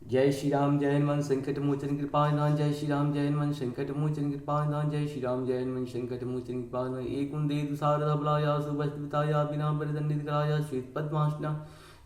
जय श्री राम जय हनुमान संकट मोचन कृपानिधान। जय श्री राम जय हनुमान संकट मोचन कृपानिधान। जय श्री राम जय हनुमान संकट मोचन कृपानिधान। एक कुंदे दुसारदा बलाया सुभस्तिताया बिना परिदंडित कराया श्वेत पद्मासना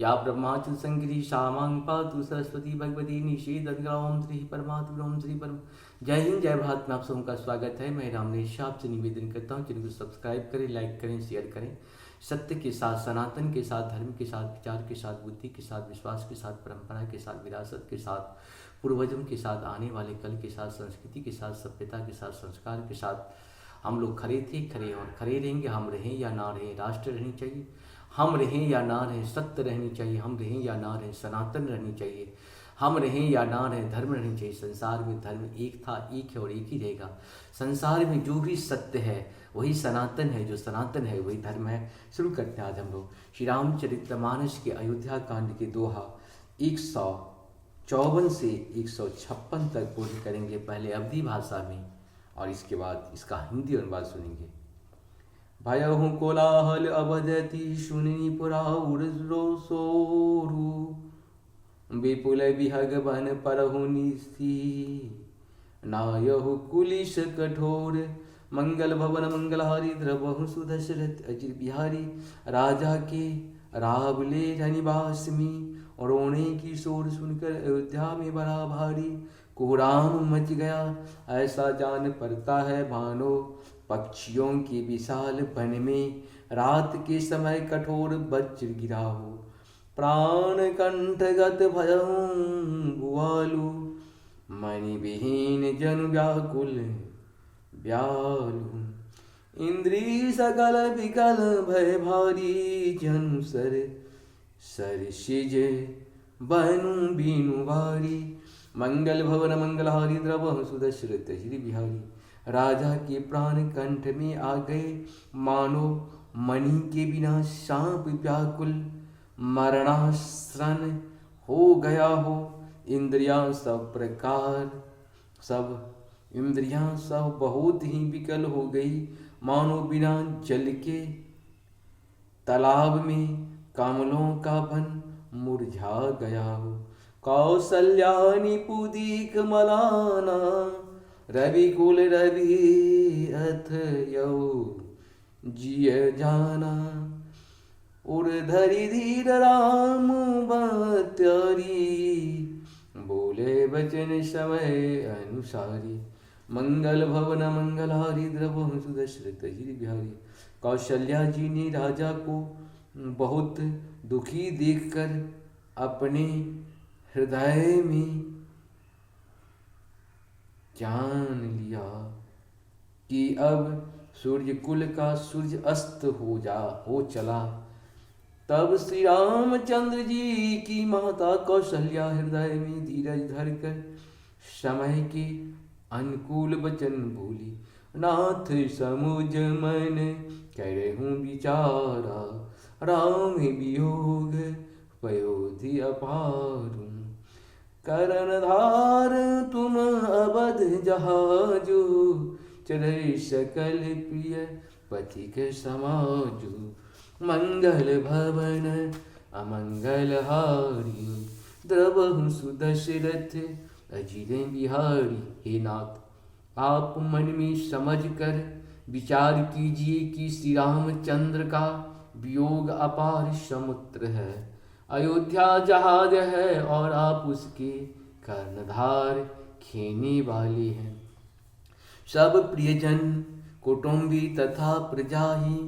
या ब्रह्माचल संगिरी शामांग पातु सरस्वती भगवती निषेध ग्राम श्री परमात्म श्री परम। जय हिंद जय भारत में आप सबों का स्वागत है। मैं रामनेश आपसे निवेदन करता हूँ चैनल को सब्सक्राइब करें, लाइक करें, शेयर करें। सत्य के साथ, सनातन के साथ, धर्म के साथ, विचार के साथ, बुद्धि के साथ, विश्वास के साथ, परंपरा के साथ, विरासत के साथ, पूर्वजों के साथ, आने वाले कल के साथ, संस्कृति के साथ, सभ्यता के साथ, संस्कार के साथ हम लोग खड़े थे, खड़े और खड़े रहेंगे। हम रहें या ना रहें, राष्ट्र रहनी चाहिए। हम रहें या ना रहें, सत्य रहनी चाहिए। हम रहें या ना रहें, सनातन रहनी चाहिए। हम रहें या ना रहें, धर्म रहनी चाहिए। संसार में धर्म एक था, एक है और एक ही रहेगा। संसार में जो भी सत्य है वही सनातन है, जो सनातन है वही धर्म है। शुरू करते हैं आज हम लोग श्री रामचरितमानस के अयोध्या कांड के दोहा 154 से 156 तक पूर्ण करेंगे, पहले अवधी भाषा में और इसके बाद इसका हिंदी अनुवाद सुनेंगे। भयहु कोलाहल अवदति सुनि पुरा उर्जो सोरु विपुल विहग बन परहु निस्ती नायहु कुलिश कठोर मंगल भवन मंगलहारी द्रवहु सुदशरथ अजिर बिहारी राजा के रावले निवास में रोने की शोर सुनकर अयोध्या में बड़ा भारी कोहराम मच गया ऐसा जान पड़ता है भानो पक्षियों के विशाल वन में रात के समय कठोर वज्र गिरा हो प्राण कंठगत भयहु भुआलु मणि विहीन जन व्याकुल व्यालु इंद्री सकल विकल भय भारी जनु सर सिज बनु बीनु भारी मंगल भवन मंगलहारी द्रवहु सुदशरथ श्री बिहारी राजा के प्राण कंठ में आ गए मानो मणि के बिना सांप व्याकुल मरणासन हो गया हो इंद्रियां सब प्रकार इंद्रियां सब बहुत ही विकल हो गई मानो बिना जल के तालाब में कमलों का वन मुरझा गया हो कौसल्या निपुदीक मलाना रवि कुल रवि अथ यौ जिय जाना उर्धरि धीर राम बत्यारी बोले वचन समय अनुसारी मंगल भवन मंगलहारी द्रवहु सुदशरथ श्री बिहारी। कौशल्या जी ने राजा को बहुत दुखी देखकर अपने हृदय में जान लिया कि अब सूर्य कुल का सूर्य अस्त हो चला। तब श्री रामचंद्र जी की माता कौशल्या हृदय में धीरज धरकर समय के अनुकूल वचन बोली नाथ समुझ मन करहूँ विचारा राम वियोग पयोधि अपारू करण धार तुम अवध जहाजो चढ़ सकल प्रिय पथिक समाजो मंगल भवन अमंगल हारी द्रवहु सुदशरथ अजिर बिहारी। हे नाथ, आप मन में समझ कर विचार कीजिए कि श्री रामचंद्र का वियोग अपार समुद्र है, अयोध्या जहाज है और आप उसके कर्णधार खेने वाले हैं। सब प्रियजन कुटुंबी तथा प्रजा ही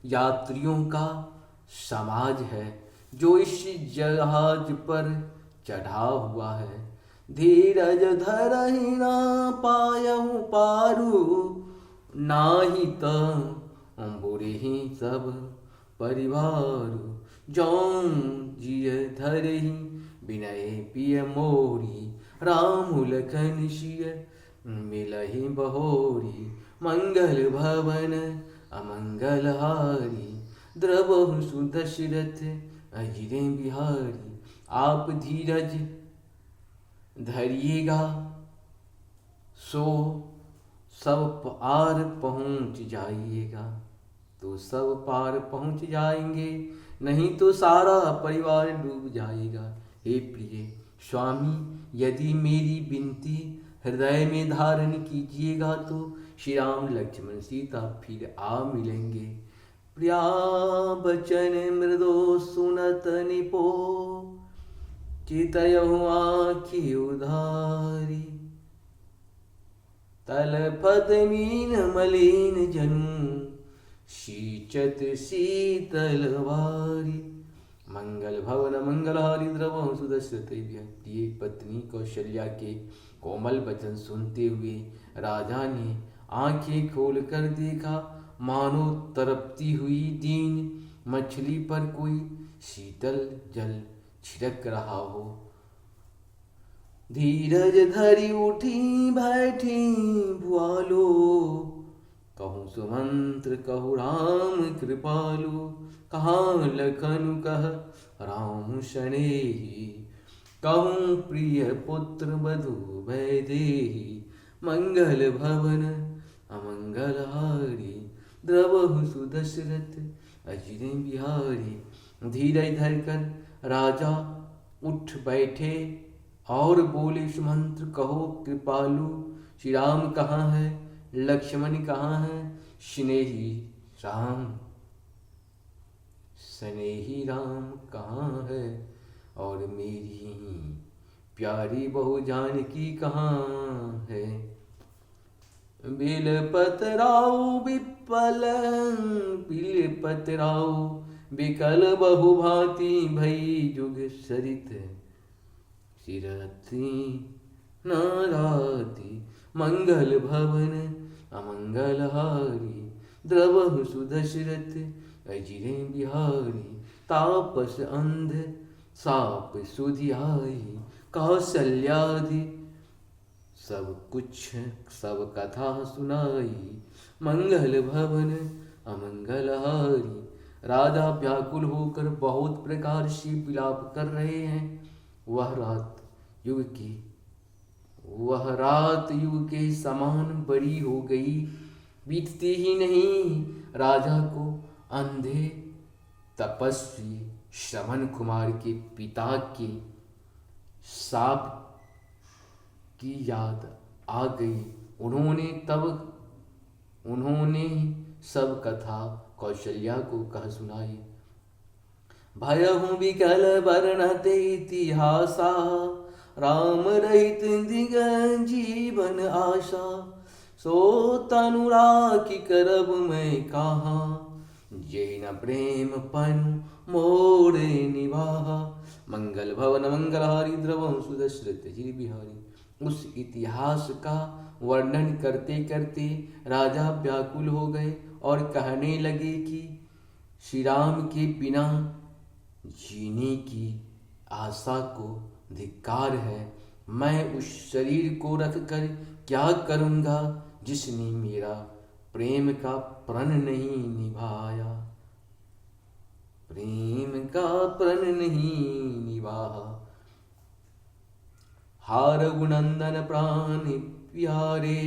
यात्रियों का समाज है जो इस जहाज पर चढ़ा हुआ है। धीरज धरहि ना पायहु पारू नाही त बुरहि सब परिवार जौन जिय धरहि विनय पिय मोरी राम लखन सिय मिलहि बहोरी मंगल भवन अमंगल हारी द्रवहु सुदशरथ अजिर बिहारी। आप धीरज धरिएगा सो सब पार पहुंच जाइएगा, तो सब पार पहुंच जाएंगे, नहीं तो सारा परिवार डूब जाएगा। हे प्रिय, स्वामी यदि मेरी विनती हृदय में धारण कीजिएगा तो श्री राम लक्ष्मण सीता फिर आ मिलेंगे। प्रिया बचन मृदो सुनत निपो चितयहु आँखि उधारी। तलपत मीन मलिन जनु शीचत शीतल वारी। मंगल भवन मंगलहारी द्रवहु सुदशरथ प्रिय पत्नी कौशल्या के कोमल वचन सुनते हुए राजा ने आंखें खोल कर देखा, मानो तड़पती हुई दीन मछली पर कोई शीतल जल छिड़क रहा हो। धीरज धरी उठी बैठी भुआलो, कहूँ सुमंत्र कहूँ राम कृपालु। कहाँ लखन कह राम शनेही, कहूँ प्रिय पुत्र वधु वैदेही। मंगल भवन अमंगलहारी, द्रवहु सुदशरथ अजिर बिहारी। धीरज धरकर राजा उठ बैठे और बोले, सुमंत्र कहो कृपालु, श्री राम कहाँ है, लक्ष्मण कहाँ है, स्नेही राम स्नेही राम कहाँ है, और मेरी प्यारी बहु जानकी कहाँ है। बिलपतराऊ विपल बिलपतराऊ विकल बहु भांति भई जुग सरित। सिरथी नाराती मंगल भवन अमंगलहारी, द्रवहु सुदशरथ अजिरे बिहारी। तापस अंध साप सुधियाई, कौशल्यादि सब कुछ सब कथा सुनाई। मंगल भवन अमंगलहारी। राजा व्याकुल होकर बहुत प्रकार से विलाप कर रहे हैं। वह रात युग के समान बड़ी हो गई, बीतती ही नहीं। राजा को अंधे तपस्वी श्रवण कुमार के पिता के शाप की याद आ गई। उन्होंने सब कथा कौशल्या को कह सुनाई। भयहु विकल वर्णत इतिहासा, राम रहित दिग जीवन आशा। सो तनु राखी करब मैं कहाँ, जे न प्रेम पन मोरे निवाहा। मंगल भवन मंगलहारी, द्रवहु सुदशरथ अजिर बिहारी। उस इतिहास का वर्णन करते करते राजा व्याकुल हो गए और कहने लगे कि श्री राम के बिना जीने की आशा को धिक्कार है। मैं उस शरीर को रखकर क्या करूँगा जिसने मेरा प्रेम का प्रण नहीं निभाया, प्रेम का प्रण नहीं निभाया। हार गुनंदन प्राण प्यारे,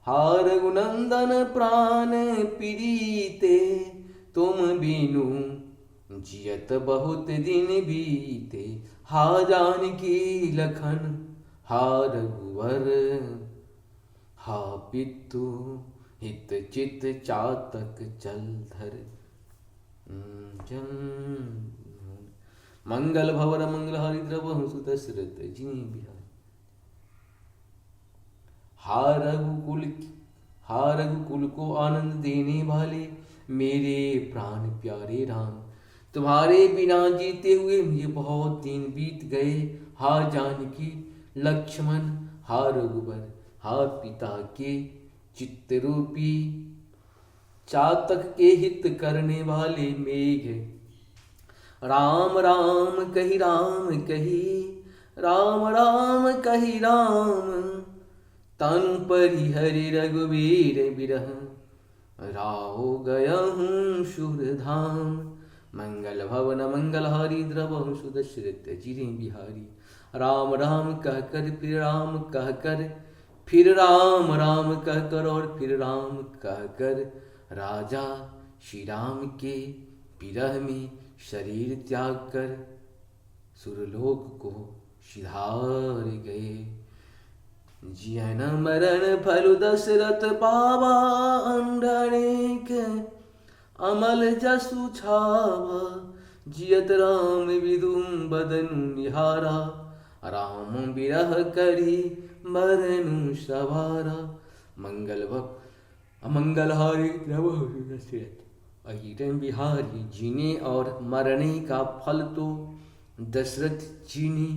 हार गुनंदन प्राण प्रीते। तुम बिनु जियत बहुत दिन बीते। हा जानकी लखन हा रघुवर, हा पितु हित चित चातक जलधर। मंगल भवन मंगलहारी, द्रवहु सुदशरथ अजिर बिहारी। हा रघुकुल को आनंद देने वाले मेरे प्राण प्यारे राम, तुम्हारे बिना जीते हुए मुझे बहुत दिन बीत गए। हा जानकी लक्ष्मण, हा रघुबर, हा पिता के चित्तरूपी चातक के हित करने वाले मेघ। राम राम कही राम कही, राम राम कही राम। तनु परिहरि रघुवीर बिरह, राहो गयहूँ शुर धाम। मंगल भवन मंगलहारी, द्रवहु सुदशरथ अजिर बिहारी। राम राम कहकर फिर राम कहकर, फिर राम राम कहकर और फिर राम कहकर राजा श्री राम के विरह में शरीर त्याग कर सुरलोक को सिधार गए। जियन मरण फल दशरथ पावा, अंडनेक अमल जसु छावा। जियत राम विदुम बदनु निहारा, राम बिरह करी मरनु सवारा। अमंगल हारी अहिरन बिहारी। जीने और मरने का फल तो दशरथ जी ने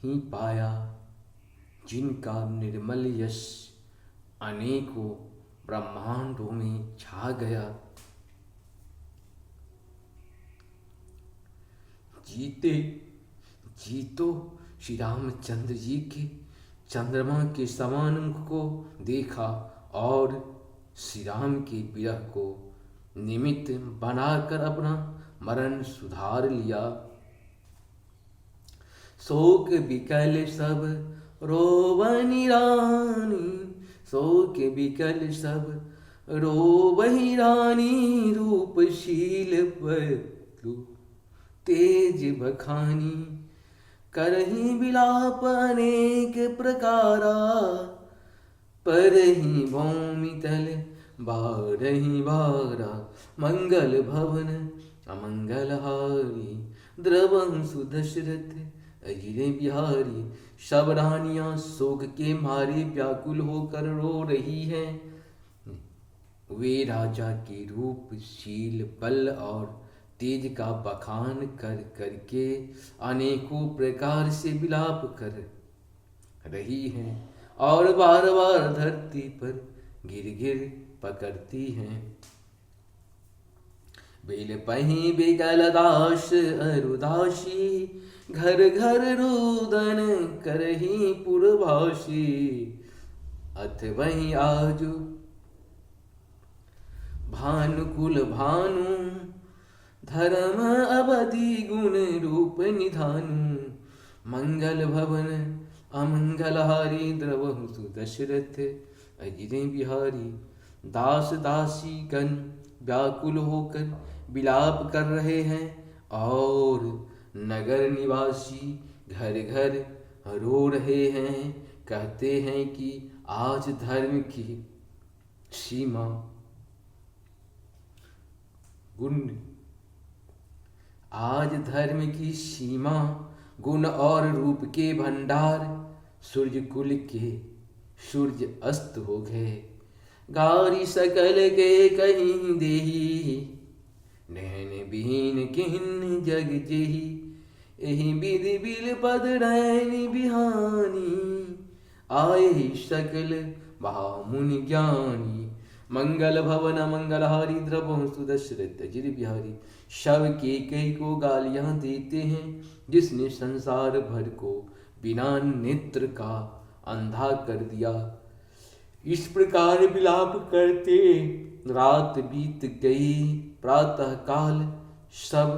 ही पाया, जिनका निर्मल यश अनेकों ब्रह्मांडों में छा गया। जीतो श्री रामचंद्र जी के चंद्रमा के समान मुख को देखा और श्री राम के विरह को निमित्त बनाकर अपना मरण सुधार लिया। शोक विकल सब रोवहि रानी, शोक विकल सब रोवहि रानी। रूपशील बरु तेज बखानी, करहि विलाप अनेक प्रकारा। परहि भौमि तल बारहि बारा, मंगल भवन अमंगल हारी। द्रवंसु दशरथ अजिरे बिहारी। सब रानियां शोक के मारे व्याकुल होकर रो रही हैं। वे राजा के रूपशील बल और तेज का बखान कर करके अनेकों प्रकार से विलाप कर रही हैं और बार बार धरती पर गिर गिर पकड़ती हैं। बेल पही बिगल दास अरुदासी, घर घर रुदन करही पुरभासी। अथ वही आजु भानुकुल भानु, धर्म अवधि गुण रूप निधानु। मंगल भवन अमंगल हारी, द्रवहु दशरथ अजिरे बिहारी। दास दासी गण व्याकुल होकर विलाप कर रहे हैं और नगर निवासी घर घर रो रहे हैं। कहते हैं कि आज धर्म की सीमा आज धर्म की सीमा गुण और रूप के भंडार सूर्य कुल के सूर्य अस्त हो गए। गारी सकल के कहीं देही, नैन बिहीन किन्न जग जेही। एहि विधि बिल पद नैन बिहानी, आए सकल महामुनि ज्ञानी। मंगल भवन मंगल हारी, द्रवंसु दशरथ अजिर बिहारी। शव के कई को गालियां देते हैं, जिसने संसार भर को बिना नेत्र का अंधा कर दिया। इस प्रकार विलाप करते रात बीत गई। प्रातः काल सब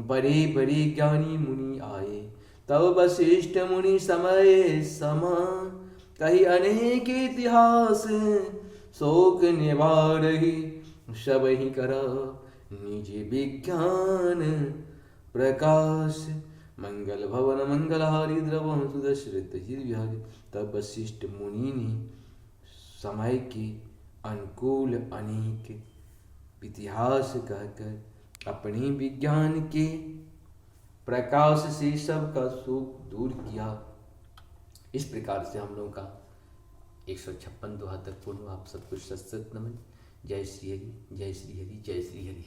बड़े बड़े ज्ञानी मुनि आए। तब वशिष्ठ मुनि समय समा, कही अनेक इतिहास शोक निवारहि। सब ही करा निज विज्ञान प्रकाश। मंगल भवन मंगल हारी, द्रवंसु दशरथ अजिर बिहारी। तब वशिष्ठ मुनि ने समय के अनुकूल अनेक इतिहास कहकर अपने विज्ञान के प्रकाश से सबका शोक दूर किया। इस प्रकार से हम लोगों का 156 दोहा तक पूर्ण। आप सबको सत सत नमन। जय श्री हरि, जय श्री हरि, जय श्री हरि।